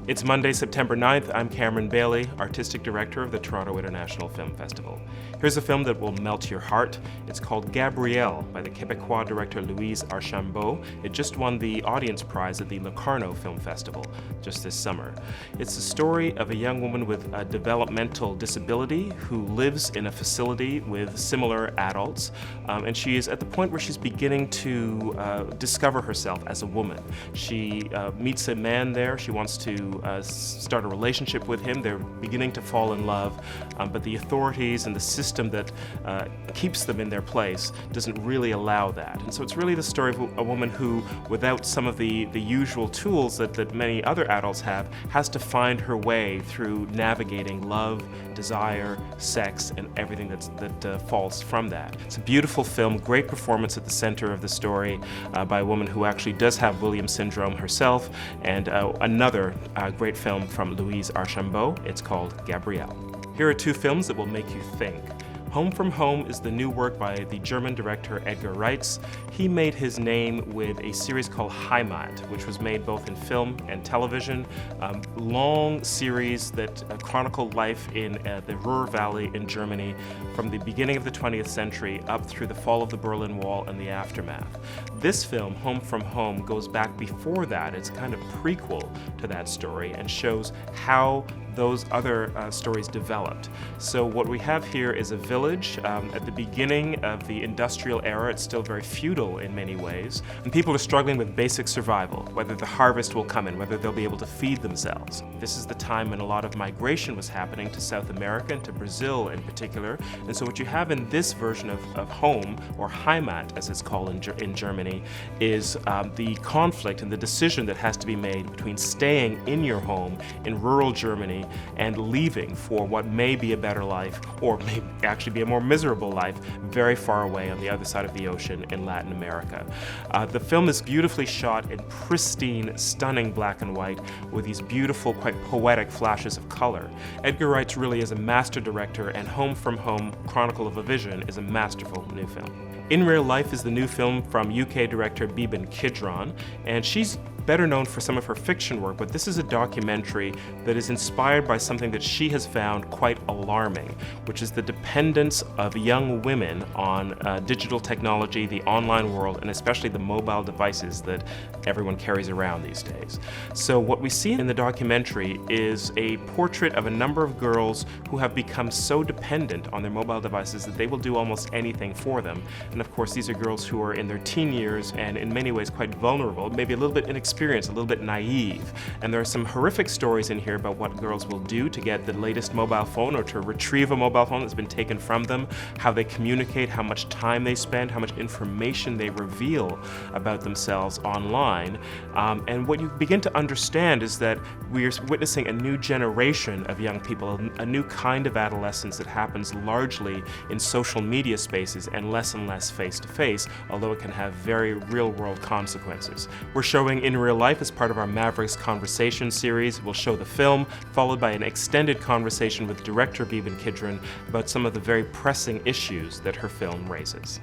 It's Monday, September 9th. I'm Cameron Bailey, Artistic Director of the Toronto International Film Festival. Here's a film that will melt your heart. It's called Gabrielle by the Quebecois director Louise Archambault. It just won the Audience Prize at the Locarno Film Festival just this summer. It's the story of a young woman with a developmental disability who lives in a facility with similar adults, and she is at the point where she's beginning to discover herself as a woman. She meets a man there. She wants to start a relationship with him. They're beginning to fall in love, but the authorities and the system that keeps them in their place doesn't really allow that. And so it's really the story of a woman who, without some of the usual tools that many other adults have, has to find her way through navigating love, desire, sex, and everything that falls from that. It's a beautiful film, great performance at the center of the story by a woman who actually does have Williams syndrome herself, and another great film from Louise Archambault. It's called Gabrielle. Here are two films that will make you think. Home from Home is the new work by the German director Edgar Reitz. He made his name with a series called Heimat, which was made both in film and television. Long series that chronicle life in the Ruhr Valley in Germany from the beginning of the 20th century up through the fall of the Berlin Wall and the aftermath. This film, Home from Home, goes back before that. It's kind of prequel to that story and shows how those other stories developed. So what we have here is a village at the beginning of the industrial era. It's still very feudal in many ways, and people are struggling with basic survival, whether the harvest will come in, whether they'll be able to feed themselves. This is the time when a lot of migration was happening to South America and to Brazil in particular, and so what you have in this version of Home, or Heimat as it's called in Germany, is the conflict and the decision that has to be made between staying in your home in rural Germany and leaving for what may be a better life, or may actually be a more miserable life, very far away on the other side of the ocean in Latin America. The film is beautifully shot in pristine, stunning black and white with these beautiful, quite poetic flashes of color. Edgar Reitz really is a master director, and Home from Home, Chronicle of a Vision is a masterful new film. In Real Life is the new film from UK director Beeban Kidron, and she's better known for some of her fiction work, but this is a documentary that is inspired by something that she has found quite alarming, which is the dependence of young women on digital technology, the online world, and especially the mobile devices that everyone carries around these days. So what we see in the documentary is a portrait of a number of girls who have become so dependent on their mobile devices that they will do almost anything for them. And of course, these are girls who are in their teen years and in many ways quite vulnerable, maybe a little bit inexperienced, a little bit naive. And there are some horrific stories in here about what girls will do to get the latest mobile phone or to retrieve a mobile phone that's been taken from them, how they communicate, how much time they spend, how much information they reveal about themselves online. And what you begin to understand is that we are witnessing a new generation of young people, a new kind of adolescence that happens largely in social media spaces and less face-to-face, although it can have very real-world consequences. We're showing In Real Life as part of our Mavericks Conversation series. We'll show the film, followed by an extended conversation with director Beeban Kidron about some of the very pressing issues that her film raises.